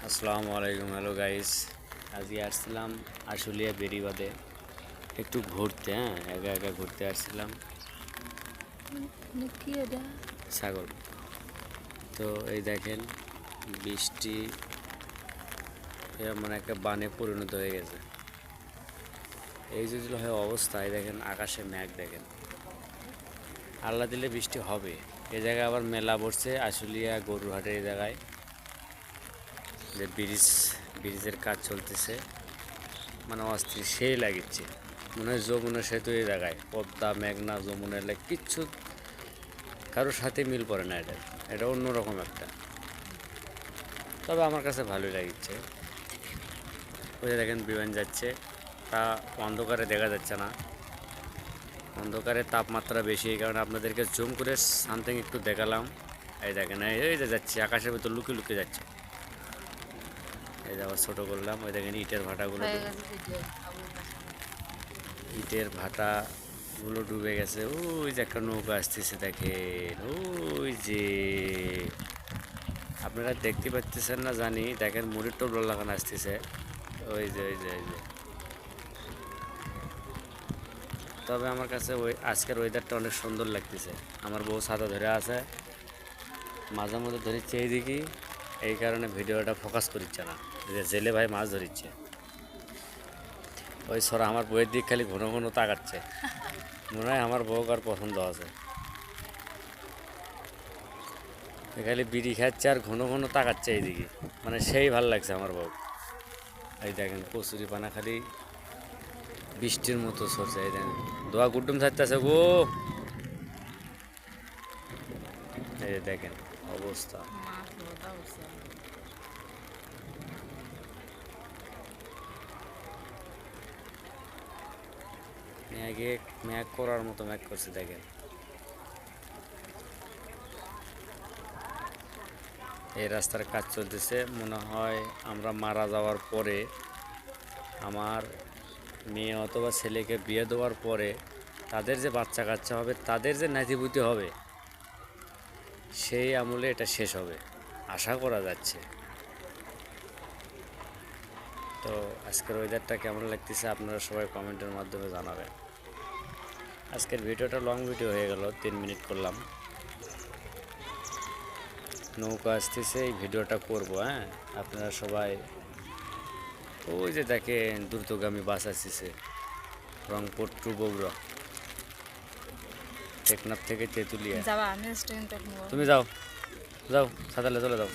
আসসালামু আলাইকুম। Hello guys, আজকে আসছিলাম আশুলিয়া বেরিবাদে একটু ঘুরতে। একা একা ঘুরতে আসছিলাম। ছাগল তো এই দেখেন, বৃষ্টি মানে একটা বানে পরিণত হয়ে গেছে। এই যদি হয় অবস্থা, এই দেখেন আকাশে মেঘ দেখেন, আল্লাহ দিলে বৃষ্টি হবে। এই জায়গায় আবার মেলা বসছে আশুলিয়া গরুরহাটের এই জায়গায়, যে ব্রিজের কাজ চলতেছে, মানে অস্থির সেই লাগিচ্ছে। মনে হয় যমুনা সেতু এই জায়গায়, পদ্মা মেঘনা যমুনা এলাকা কিচ্ছু কারোর সাথে মিল পড়ে না। এটা অন্যরকম একটা, তবে আমার কাছে ভালোই লাগিচ্ছে। ওই যে দেখেন বিমান যাচ্ছে, তা অন্ধকারে দেখা যাচ্ছে না, অন্ধকারে তাপমাত্রা বেশি, এই কারণে আপনাদেরকে জুম করে সামথিং একটু দেখালাম। এই দেখেন এই যে যাচ্ছে আকাশের ভিতর লুকিয়ে লুকিয়ে যাচ্ছে। এই যে আবার ছোটো করলাম, ওই দেখেন ইটের ভাটাগুলো, ইটের ভাটাগুলো ডুবে গেছে। ওই যে একটা নৌকা আসতেছে দেখেন, ওই যে আপনারা দেখতে পাচ্ছেন না জানি, দেখেন মুড়ির টোপলা লাগানো আসতেছে। ওই যে ওই যে ওই যে তবে আমার কাছে ওই আজকের ওয়েদারটা অনেক সুন্দর লাগতেছে। আমার বউ ছাতা ধরে আছে, মাঝে মধ্যে ধরিচ্ছে এইদিকে, এই কারণে ভিডিওটা ফোকাস করিচ্ছে না, যে জেলে ভাই মাছ ধরিচ্ছে। ওই সরা আমার বউয়ের দিক খালি ঘন ঘন তাকাচ্ছে, মনে হয় আমার বউ আর পছন্দ আছে। খালি বিড়ি খাচ্ছে আর ঘন ঘন তাকাচ্ছে এইদিকে, মানে সেই ভাল লাগছে আমার বউ। এই দেখেন কচুরি পানা খালি বৃষ্টির মতো সরছে। এই দেখেন দোয়া গুড্ডুম ছাড়তেছে গো। এই দেখেন অবস্থা, মেঘে মেঘ করার মতো মেঘ করছে দেখেন। এই রাস্তার কাজ চলতেছে, মনে হয় আমরা মারা যাওয়ার পরে, আমার মেয়ে অথবা ছেলেকে বিয়ে দেওয়ার পরে তাদের যে বাচ্চা কাচ্চা হবে, তাদের যে নাতিপুতি হবে, সেই আমলে এটা শেষ হবে আশা করা যাচ্ছে। তো আজকের ওয়েদারটা কেমন লাগতেছে আপনারা সবাই কমেন্টের মাধ্যমে জানাবেন। আজকের ভিডিওটা লং ভিডিও হয়ে গেল, 3 মিনিট করলাম। নৌকা আসতেছে, এই ভিডিওটা করব। আপনারা সবাই, ওই যে দেখেন দ্রুতগামী বাস আসতেছে, রংপুর টু বগুড়া, টেকনাফ থেকে তেঁতুলিয়া। তুমি যাও যাও, সাঁতালে চলে যাও।